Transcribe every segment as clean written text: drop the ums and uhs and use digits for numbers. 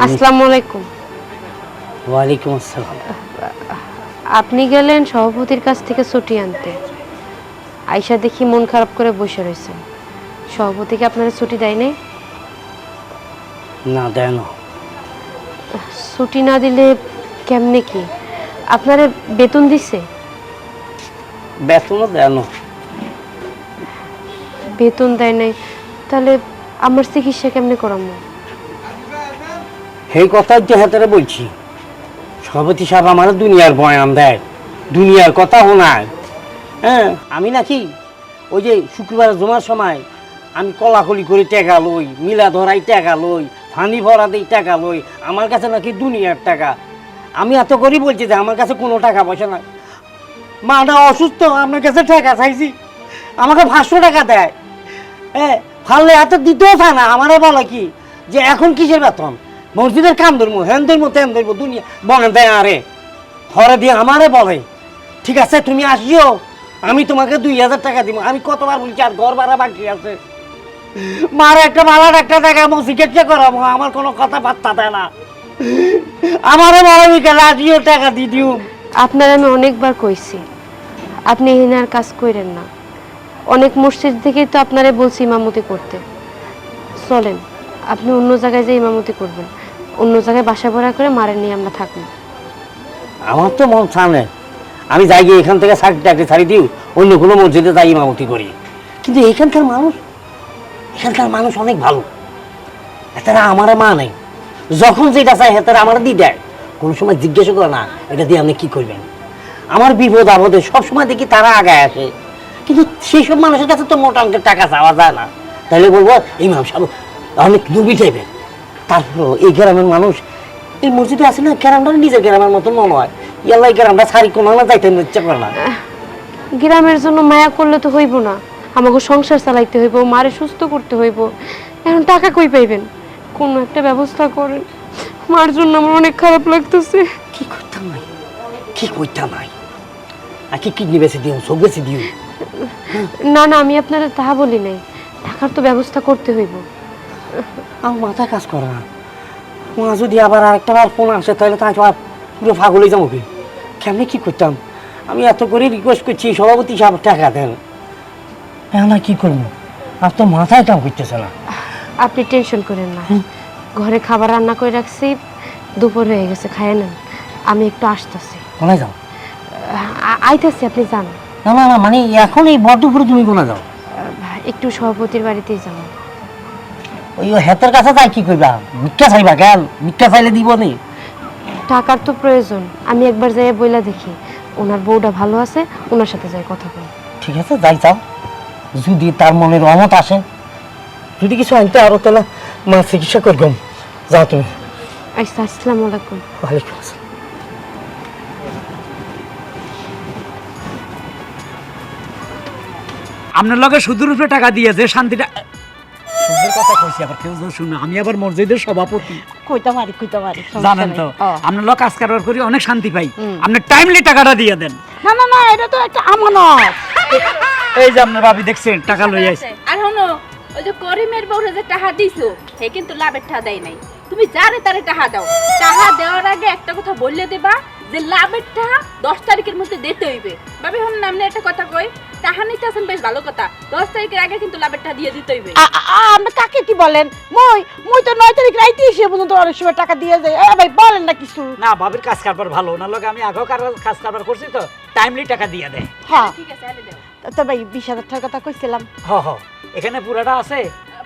আসসালামু আলাইকুম। ওয়ালাইকুম আসসালাম। আপনি গেলেন সভাপতির কাছ থেকে ছুটি আনতে, আয়শা দেখি মন খারাপ করে বসে রয়েছেন। সভাপতিকে আপনারা ছুটি দেয়নি? না দেয় না। ছুটি না দিলে কেমনে কি আপনারা বেতন দিছে? বেতনও দেয় না। বেতন দেয় নাই, তাহলে আমার চিকিৎসা কেমনে করামো? সেই কথাই যে হাতেরে বলছি, সভাপতি সাহেব আমার দুনিয়ার বয়ান দেয়, দুনিয়ার কথা শোনায়। হ্যাঁ, আমি নাকি ওই যে শুক্রবার জমার সময় আমি কলাকলি করে টাকা লই, মিলা ধরাই টাকা লই, ফানি ভরা দিই টাকা লই, আমার কাছে নাকি দুনিয়ার টাকা। আমি এত করেই বলছি যে আমার কাছে কোনো টাকা পয়সা নাই। মাটা অসুস্থ, আমার কাছে টাকা চাইছি, আমাকে 500 টাকা দেয়। হ্যাঁ, ফাললে এত দিতেও চায় না। আমারও বলে কি যে এখন কিসের বেতন, মসজিদের কাম ধরবো, হ্যান ধরবো তেন ধরবো, দুনিয়া বনে দেয়। আরে ঘরে দিয়ে আমারে বলে ঠিক আছে তুমি আসিও, আমি তোমাকে 2000 টাকা দিব। আমি কতবার বলছি আর ঘর ভাড়া বাকি আছে, মার একটা ভালো একটা দেখাবো, চিকিৎসা করাবো, আমার কোনো কথা বার্তা দেয় না। আমারে বলে বিকেলে আসিও, টাকা দিয়ে দিও। আপনারা আমি অনেকবার কইছি আপনি এনার কাজ করেন না। অনেক মসজিদ থেকেই তো আপনারা বলছি ইমামতি করতে। চলেন আপনি অন্য জায়গায় যে ইমামতি করবেন, অন্য জায়গায় বাসা ভাড়া করে মারেন নিয়ে আমরা থাকবো। আমার তো মন সামনে, আমি যাই গিয়ে এখান থেকে চাকরি টাকরি ছাড়ি দিই, অন্য কোনো মসজিদে যাই ইমামতি করি। কিন্তু এখানকার মানুষ অনেক ভালো। এতারা আমারে মা নেই, যখন যেটা চাই হেতারা আমার দিয়ে দেয়, কোনো সময় জিজ্ঞাসা করে না এটা দিয়ে আপনি কি করবেন। আমার বিপদ আপদে সবসময় দেখি তারা আগায় আসে। কিন্তু সেই সব মানুষের কাছে তো মোটা অঙ্কের টাকা চাওয়া যায় না। তাহলে বলবো ইমাম সাহেব অনেক লুবি টাইপের। তারপর এই গ্রামের মানুষ, এই মসজিদে আছে না, গ্রামটা নিজের গ্রামের মতন মনে হয়। ইয়াল্লা এই গ্রামটা সারি কোনো না যাইতে ইচ্ছা করে না। গ্রামের জন্য মায়া করলে তো হইব না, আমাকে সংসার চালাইতে হইব, মারে সুস্থ করতে হইব। এখন টাকা কই পাইবেন? কোনো একটা ব্যবস্থা করেন, মার জন্য আমার অনেক খারাপ লাগতেছে। কি করতাম নাই, কি করতাম নাই, আর কি কিডনি বেঁচে দিও, সব বেঁচে দিও। না না, আমি আপনারা তাহা বলি নাই, টাকার তো ব্যবস্থা করতে হইব। আমার মাথা কাজ করে না। মা যদি আবার আরেকটা বার ফোন আসে তাহলে তাই আর পুরো ফাগলে যাবো কি? কেমনি কি করতাম? আমি এত করে রিকোয়েস্ট করছি সভাপতি সাহেব টাকা দেন, এখন আর কি করবো? আর তো মাথায় কাম করতেছে না। আপনি টেনশন করেন না, ঘরে খাবার রান্না করে রাখছি, দুপুর হয়ে গেছে, খায় নেন। আমি একটু আসতেছি। কোথায় যাও? আইতেছি, আপনি যান। না না না, মানে এখন এই বর্ধপুরে তুমি কোথায় যাও? একটু সভাপতির বাড়িতেই যাবো। ওই হেতের কাছে যাই কি করবা? ভিক্ষা চাইবা কেন? ভিক্ষা চাইলে দিব নি? টাকার তো প্রয়োজন, আমি একবার যাই বইলা দেখি ওনার বউটা ভালো আছে, ওনার সাথে যাই কথা বলি। ঠিক আছে, যাই যাও। যদি তার মনে রহমত আসে, যদি কিছু আনতে আরো তাহলে মা চিকিৎসা করবেন। যাও তুমি। আচ্ছা, আসসালামু আলাইকুম। ওয়ালাইকুম আসসালাম। আপনার লগে সুদের উপরে টাকা দিয়ে যে শান্তিটা, সুদের কথা কইছি আবার কেউ শুনে, আমি আবার মসজিদের সভাপতি, কইতে পারি জানেন তো। আপনার লগ কাজ কারবার করি অনেক শান্তি পাই। আপনি টাইমলি টাকাটা দিয়ে দেন। না না না, এটা তো একটা আমানত। এই যে আপনার ভাবি দেখছেন টাকা লই আইছে। আর হনো, ওই যে করিমের বউরে যে টাকা দিছো, হে কিন্তু লাভের টাকা দেয় নাই। তুমি যারে তারে টাকা দাও, টাকা দেওয়ার আগে একটা কথা বললে দেবা যে লাভের টাকা 10 তারিখের মধ্যে দিতে হইবে। ভাবি হন নামনে একটা কথা কই, টাকা নিতে আছেন বেশ ভালো কথা, 10 তারিখের আগে কিন্তু লাভের টাকা দিয়ে দিতে হইবে। আপনি কাকে কি বলেন? মই তো 9 তারিখ রাইতে এসে পর্যন্ত অনেক সময় টাকা দিয়ে যাই। ভাই বলেন না কিছু। না, ভাবির কাজ কারবার ভালো, ওনার লগে আমি আগেও কাজ কারবার করছি তো, টাইমলি টাকা দিয়ে দেয়। হ্যাঁ, ঠিক আছে, আরে দাও। তো ভাই 20,000 টাকার কথা কইছিলাম। হ হ, এখানে পুরাটা আছে।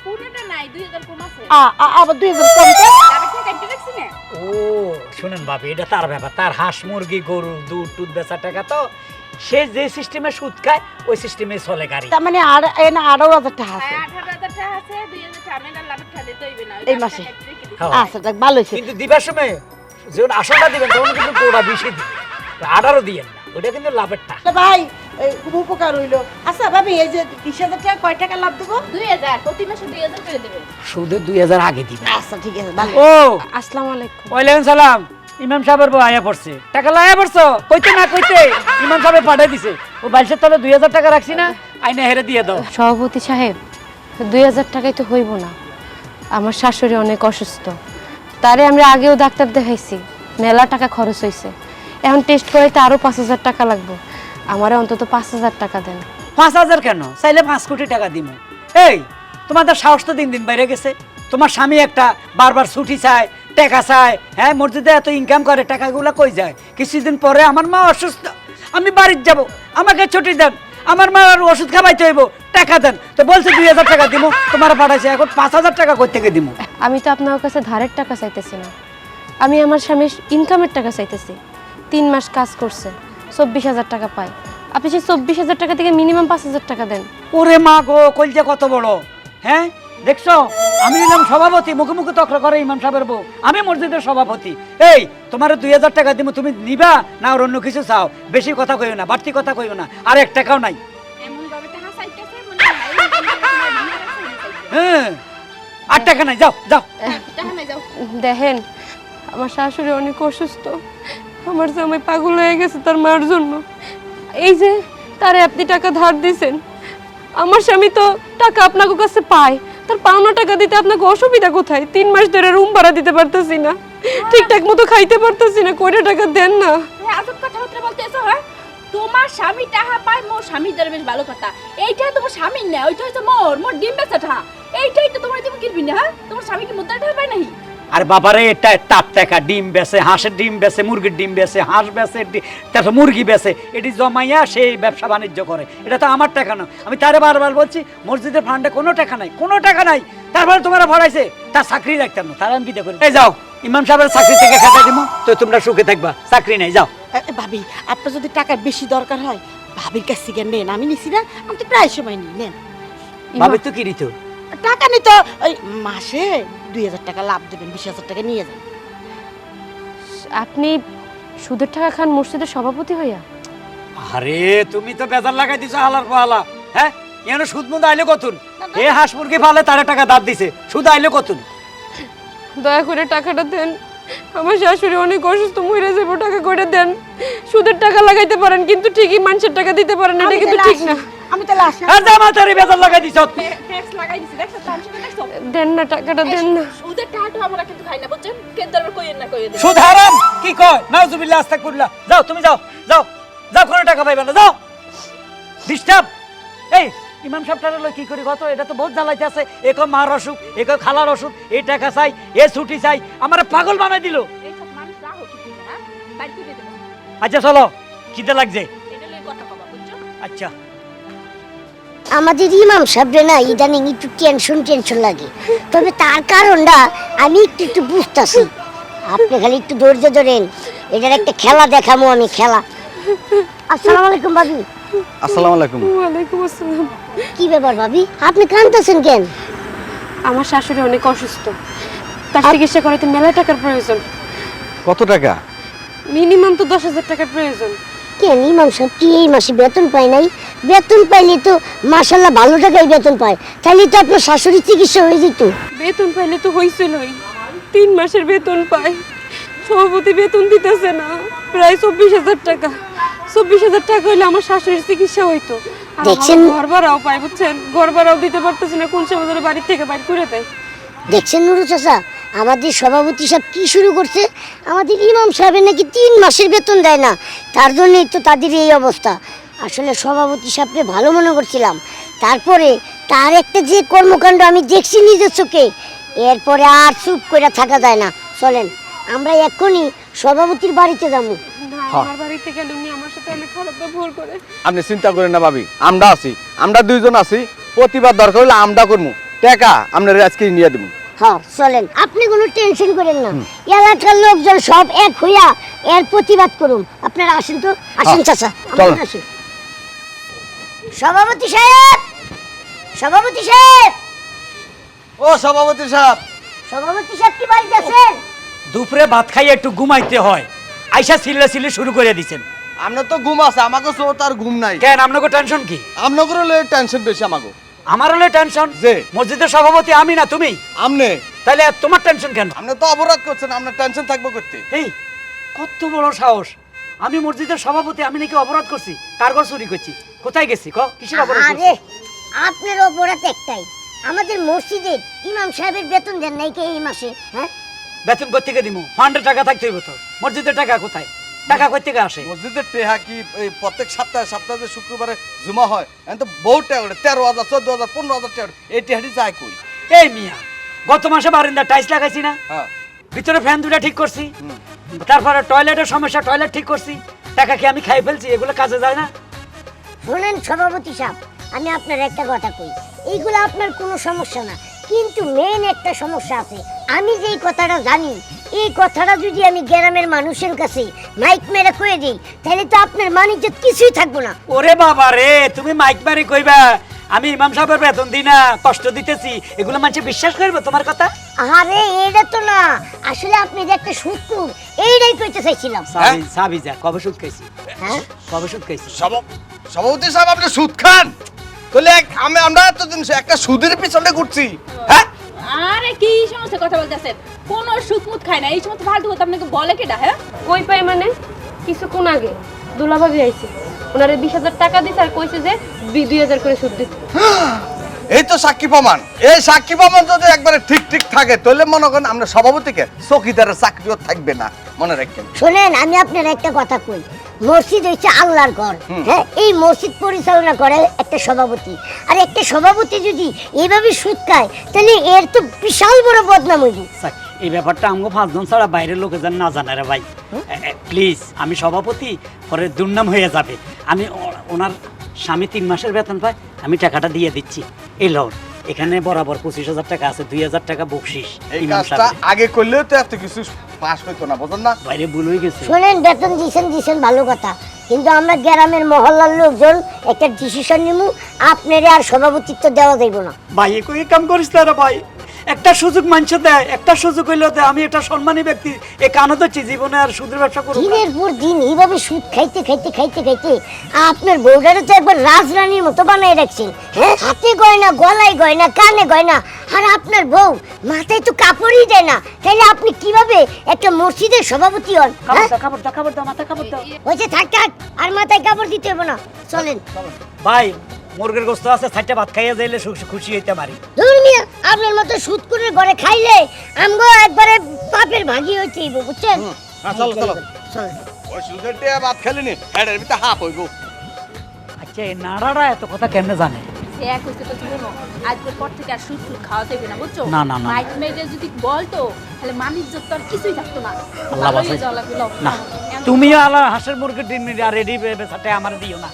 পুরোটা নাই, 2000 কম আছে। আবার 2000 কম তো। লাভের টাকা কাটতে রাখছি না। ও শুনেন ভাবি, এটা তার ব্যাপার, তার হাঁস মুরগি গরু দুধ টুধ বেচা টাকা তো সে যে সিস্টেমে সুদ খায় ওই সিস্টেমে চলে গাড়ি। তার মানে আর এনা 18,000 টাকা আছে হ্যাঁ, 18,000 টাকা আছে, 2000 টাকা আমি না লাভের টাকা দিতে হইবে না। এই মাসে। হ্যাঁ। আচ্ছা, যাক ভালো হইছে। কিন্তু দিবার সময় যখন আসলটা দিবেন তখন কিন্তু কোড়া বেশি দিবেন, 18 দিয়েন না, ওটা কিন্তু লাভের টাকা। তো ভাই খুব উপকার হইলো। আচ্ছা ভাবি, এই যে 20,000 টাকা কয় টাকা লাভ দেবো? 2000 প্রতি মাসে 2000 করে দেবে। সুদে 2000 আগে দিবেন। আচ্ছা ঠিক আছে, ভালো। ও আসসালামু আলাইকুম। ওয়ালাইকুম সালাম। ইমাম সাহেবের বউ আয়া পড়ছে, টাকা লায়া পড়ছো, কইতে না কইতে ইমাম সাহেব পাঠাই দিছে। ও বাইশের তলে 2000 টাকা রাখছি না, আইনা হেরে দিয়ে দাও। সভাপতি সাহেব, 2000 টাকায় তো হইব না, আমার শাশুড়ি অনেক অসুস্থ, তারে আমরা আগেও ডাক্তার দেখাইছি, মেলা টাকা খরচ হয়েছে। এখন টেস্ট করাইতে আরো 5,000 টাকা লাগবে। আমারে অন্তত 5,000 টাকা দেন। 5,000 কেন, চাইলে 5 কোটি টাকা দিব। এই তোমাদের সাহস তো দিন দিন বাইরে গেছে। তোমার স্বামী একটা বারবার ছুটি চায়, টাকা চায়, হ্যাঁ মসজিদে এত ইনকাম করে, টাকাগুলো কই যায়? কিছুদিন পরে আমার মা অসুস্থ, আমি বাড়িতে যাব, আমাকে ছুটি দেন, আমার মা আর ওষুধ খাওয়াইতে হইব, টাকা দেন। তো বলছে 2,000 টাকা দিব, তোমার পাঠাইছে, এখন 5,000 টাকা কই থেকে দিব? আমি তো আপনার কাছে ধারের টাকা চাইতেছি না, আমি আমার স্বামীর ইনকামের টাকা চাইতেছি। 3 মাস কাজ করছে, 24,000 টাকা পায়। আপনি সেই 24,000 টাকা থেকে মিনিমাম 5,000 টাকা দেন। ওরে মা গো, কলজা কত বড়! হ্যাঁ দেখছো, আমি হলাম সভাপতি, মুখে মুখে তকরা করে ইমাম সাহেবের বউ, আমি মসজিদের সভাপতি। এই তোমার 2,000 টাকা দিব, তুমি নিবা না আর অন্য কিছু চাও? বেশি কথা কইও না, বাড়তি কথা কইও না, আর 1 টাকাও নাই। এমন ভাবে টাকা চাইতেছে মনে হয় এই তোমার মনে রাখছে। হ্যাঁ 8 টাকা নাই, যাও যাও। টাকা নাই যাও। দেখেন, আমার শাশুড়ি অনেক অসুস্থ, আমার জামাই পাগল হয়ে গেছে তার মার জন্য। এই যে তারে আপনি টাকা ধার দিয়েছেন, আমার স্বামী তো টাকা আপনাকে কাছে পায়, তার পাওনা টাকা দিতে আপনাকে অসুবিধা কোথায়? 3 মাস ধরে রুম ভাড়া দিতে পারতেছি না, ঠিকঠাক মতো খাইতে পারতেছি না, কয়টা টাকা দেন না। আজব কথাবার্তা বলতেছো, হ্যাঁ? তোমার স্বামী টাকা পায়, মোর স্বামীর দ্বারা বেশ ভালো কথা। এইটা তোমার স্বামীর না, ওইটা হচ্ছে মোর ডিম বেচা টাকা। এইটাই তো তোমার তুমি কিনবি না, হ্যাঁ? তোমার স্বামী কি মুদ্রা টাকা পায় নাই? আর বাবারে, এটা টাপ টাকা ডিম বেচে, হাঁসের ডিম বেচে, মুরগির ডিম বেচে, হাঁস বেচে, তারপর মুরগি বেচে, এটি জমাইয়া সেই ব্যবসা বাণিজ্য করে। এটা তো আমার টাকা না। আমি তারে বারবার বলছি মসজিদের ফান্ডে কোনো টাকা নাই, কোনো টাকা নাই। তারপরে তোমরা ভরাইছে, তার চাকরি রাখতাম না, তারা আমি বিদে করি। এই যাও, ইমাম সাহেবের চাকরি থেকে খেতে দিব, তো তোমরা সুখে থাকবা। চাকরি নেই, যাও। ভাবি, আপনার যদি টাকার বেশি দরকার হয় ভাবির কাছ থেকে নেন, আমি নিছি না, আমি তো প্রায় সময় নিই, নেন। ভাবে তো কি দিত? টাকা নিত ওই মাসে 2,000 টাকা লাভ দেবেন, 20,000 টাকা নিয়ে যান। আপনি সুদের টাকা খান মসজিদের সভাপতি হইয়া? আরে তুমি তো বেজার লাগাই দিছো হালার পালা। হ্যাঁ এখানে সুদ মুদ আইলে কতুন? এ হাঁস মুরগি ফালে তারা টাকা দাঁত দিছে, সুদ আইলে কতুন? দয়া করে টাকাটা দেন, আমার শাশুড়ি অনেক অসুস্থ, মরে যাবো, টাকা করে দেন। সুদের টাকা লাগাইতে পারেন কিন্তু ঠিকই মানুষের টাকা দিতে পারেন, এটা কিন্তু ঠিক না। আমি তাহলে আসি। আর জামা তারি বেজার লাগাই দিছো। ট্যাক্স লাগাই দিছি, দেখছো তো? আমি দেখছো দেন না, টাকাটা দেন না। ওদের টাকাটা আমরা কিন্তু খাই না, বুঝছেন? কেন দরবার কইেন না, কইয়ে দেন। সুদ হারাম কি কয়? নাউজুবিল্লাহ আস্তাগফিরুল্লাহ। যাও তুমি যাও, যাও যাও, কোনো টাকা পাইবে না, যাও। ডিস্টার্ব। এই ইমাম সাহেবটারে লই কি করি কত? এটা তো বহুত জ্বালাইতে আছে। এক মার অসুখ, এক খালার অসুখ, এই টাকা চাই, এ ছুটি চাই, আমারে পাগল বানাই দিল। এইসব মানুষ রাখো কি না, হ্যাঁ? বাড়ি করে দেবো। আচ্ছা চলো, খিদে লাগছে। এটা লই কথা কবা, বুঝছো? আচ্ছা আমাদের ইমাম সাহেবরে না ইদানিং একটু টেনশন লাগে, তবে তার কারণটা আমি একটু বুঝতেছি। আপনি খালি একটু ধৈর্য ধরেন, এটার একটা খেলা দেখামো আমি, খেলা। আসসালামু আলাইকুম ভাবি। আসসালামু আলাইকুম। ওয়ালাইকুম আসসালাম। কি ব্যাপার ভাবি, আপনি কাঁদতেছেন কেন? আমার শাশুড়ি অনেক অসুস্থ, তার চিকিৎসা করাইতে মেলা টাকার প্রয়োজন। কত টাকা? মিনিমাম তো 10,000 টাকার প্রয়োজন। কেন ইমাম সাহেব কি এই মাসে বেতন পায় নাই? বেতন পাইলে তো মাশাল্লাহ ভালো টাকাই বেতন পায়, তাহলে তো আপনার শাশুড়ির চিকিৎসা হয়ে যেত। বেতন পাইলে তো হইছিলই, 3 মাসের বেতন পায়, সভাপতি বেতন দিতেছে না, প্রায় 24,000 টাকা। 24,000 টাকা হইলে আমার শাশুড়ির চিকিৎসা হইতো। আর দেখছেন? আমার ঘর ভাড়াও পাই, বুঝছেন? ঘর ভাড়াও দিতে পারতেছি না, কোন সময় ধরে বাড়ি থেকে বাইর করে দেয়। দেখছেন নুরু চাচা, আমাদের সভাপতি সাহেব কি শুরু করছে? আমাদের ইমাম সাহেবের নাকি 3 মাসের বেতন দেয় না, তার জন্যই তো তাদের এই অবস্থা। আসলে সভাপতি সাহেবকে ভালো মনে করছিলাম, তারপরে তার একটা যে কর্মকাণ্ড আমি দেখছি নিজের চোখে, এরপরে আর চুপ করে থাকা যায় না। চলেন আমরা এক্ষুনি সভাপতির বাড়িতে যাবো। না, আমার বাড়িতে গেলে উনি আমার সাথে অনেক খারাপ ব্যবহার করে। আপনি চিন্তা করেন না ভাবি, আমরা আছি, আমরা 2 জন আছি, প্রতিবার দরকার হলে আমরা করবো, টাকা আপনার আজকে নিয়ে দেবো। হ্যাঁ চলেন, আপনি কোনো টেনশন করেন না, এলাকার লোকজন সব এক হইয়া এর প্রতিবাদ করুন। আপনারা আসেন তো, আসেন চাচা, চলেন। আসেন। সভাপতি সাহেব, সভাপতি সাহেব, ও সভাপতি সাহেব। সভাপতি সাহেব কি বাড়িতে আছেন? দুপুরে ভাত খাইয়ে একটু ঘুমাইতে হয়, আইসা সিল্লে শুরু করে দিছেন। আপনার তো ঘুম আছে, আমাকে তো তার ঘুম নাই। কেন আপনাকে টেনশন কি? আপনাকে হলে টেনশন বেশি আমাকে। আমার হলে টেনশন যে মসজিদের সভাপতি আমি না তুমি, আমনে তাহলে তোমার টেনশন কেন? আপনি তো অপরাধ করছেন, আপনার টেনশন থাকবে করতে। এই কত বড় সাহস! আমি মসজিদের সভাপতি, আমি নাকি অপরাধ করছি? কার ঘর চুরি করছি? কোথায় গেছি? কিসের অপরাধ করছি? আরে আপনার অপরাধ একটাই, আমাদের মসজিদের ইমাম সাহেবের বেতন দেন নাই কে এই মাসে? হ্যাঁ বেতন কই থেকে দিমু? ফান্ডে টাকা থাকতে হইব তো। মসজিদের টাকা কোথায়? টাকা কই থেকে আসে? মসজিদের টেহা কি এই প্রত্যেক সপ্তাহে সপ্তাহে শুক্রবারে জুমা হয় এখন তো বহুত টাকা ওঠে 13,000 14,000 15,000 টাকা ওঠে। এই টেহাটি যায় কই? এই মিয়া, গত মাসে বারান্দা টাইলস লাগাইছি না? হ্যাঁ ভিতরে ফ্যান দুটা ঠিক করছি, তারপরে টয়লেটের সমস্যা, টয়লেট ঠিক করছি। টাকা কি আমি খাই ফেলছি? এগুলো কাজে যায় না? শোনেন সভাপতি সাহেব, আমি আপনার একটা কথা কই, এইগুলো আপনার কোনো সমস্যা না, কিন্তু মেন একটা সমস্যা আছে। আমি যেই কথাটা জানি, এই কথাটা যদি আমি গ্রামের মানুষের কাছে মাইক মেরে কয়ে দিই, তাহলে তো আপনার মানিজ্য কিছুই থাকবো না। ওরে বাবা রে, তুমি মাইক মারি কইবা আমি ইমাম সাহেবের বেতন দিই না, কষ্ট দিতেছি, এগুলো মানুষ বিশ্বাস করবে তোমার কথা? আরে এটা তো না, আসলে আপনি যে একটা সুদকুর, এইটাই কইতে চাইছিলাম। সাবি যা, কবে সুদ খাইছি? হ্যাঁ কবে সুদ খাইছি? সভাপতি সাহেব আপনি সুদ খান? তাহলে আমরা এতদিন একটা সুদের পিছনে ঘুরছি। হ্যাঁ আরে কি সমস্যা কথা বলতেছেন? কোন সুদমুদ খায় না, এই সমস্ত ফালতু কথা আপনাকে বলে কেডা? হ্যাঁ কই পাই মানে কিছুক্ষণ আগে দুলাভাবি আইছে, ওনারে 20,000 টাকা দিছে আর কইছে যে 2,000 করে সুদ দিতে। এই তো সাক্ষী প্রমাণ। এই সাক্ষী প্রমাণ যদি একবারে ঠিক ঠিক থাকে তাহলে মনে করেন আমরা সভাপতিকে চৌকিদারের চাকরিও থাকবে না, মনে রাখবেন। শোনেন, আমি আপনার একটা কথা কই, মসজিদ হচ্ছে আল্লাহর ঘর। হ্যাঁ, এই মসজিদ পরিচালনা করে একটা সভাপতি, আর একটা সভাপতি যদি এইভাবে সুদ খায় তাহলে এর তো বিশাল বড় বদনাম হইব। স্যার, এই ব্যাপারটা আমাকে 5 জন ছাড়া বাইরের লোকে যেন না জানে রে ভাই। প্লিজ, আমি সভাপতি, পরে দুর্নাম হয়ে যাবে। আমি ওনার স্বামী 3 মাসের বেতন পায়, আমি টাকাটা দিয়ে দিচ্ছি। এই লন, এখানে বরাবর 25,000 টাকা আছে, 2,000 টাকা বকশিস। এই ইমাম কাজটা সাহেবের। আগে করলেও তো এত কিছু পাস হইতো না, বুঝলেন না? বাইরে ভুল হয়ে গেছে। শোনেন, বেতন দিছেন ভালো কথা, কিন্তু আমরা গ্রামের মহল্লার লোকজন একটা ডিসিশন নিমু, আপনারে আর সভাপতিত্ব দেওয়া যাইব না। ভাই কই কাম করিস না রে ভাই, একটা সুযোগ মানুষ দেয়, একটা সুযোগ হইলেও দেয়। আমি একটা সম্মানী ব্যক্তি, এ কানো তো জীবনে আর সুদের ব্যবসা করবো না। দিনের পর দিন এইভাবে সুদ খাইতে খাইতে খাইতে খাইতে আপনার বউটারে তো একবার রাজরানীর মতো বানাই রাখছেন। হ্যাঁ, হাতে গয়না, গলায় গয়না, কানে গয়না, আর আপনার বউ মাথায় তো কাপড়ই দেয় না, তাহলে আপনি কিভাবে একটা মসজিদের সভাপতি হন? হ্যাঁ? কাপড় দাও, মাথা কাপড় দাও। হয়েছে, থাক থাক, আর মাথায় কাপড় দিতে হবে না, চলেন। ভাই, মুরগের গোস্ত আছে, 4টা ভাত খাইয়া যাইলে খুশি হইতে পারি। ধর্মিয়া, আপনার মতো সুদ করে ঘরে খাইলে আমগো একবারে পাপের ভাগি হইতে হইব, বুঝছেন? হ্যাঁ, চলো চলো। চলেন। ওই সুদের টেহা ভাত খেলেনি, হেডের ভিতরে হাফ হইব। আচ্ছা, এই নাড়ারা এত কথা কেমনে জানে? সে এক হচ্ছে তো শুনো, আজকের পর থেকে আর সুদ সুদ খাওয়া যাবে না, বুঝছো? না, না, না। মাইক মেরে যদি বলতো তাহলে মানিজ্য তো আর কিছুই থাকতো না। আল্লাহ ভালোই বাঁচাই। যাওয়া লাগলো। না, তুমিও আল্লাহ হাঁসের মুরগির ডিম আর রেডি বেসাতে আমার দিও না।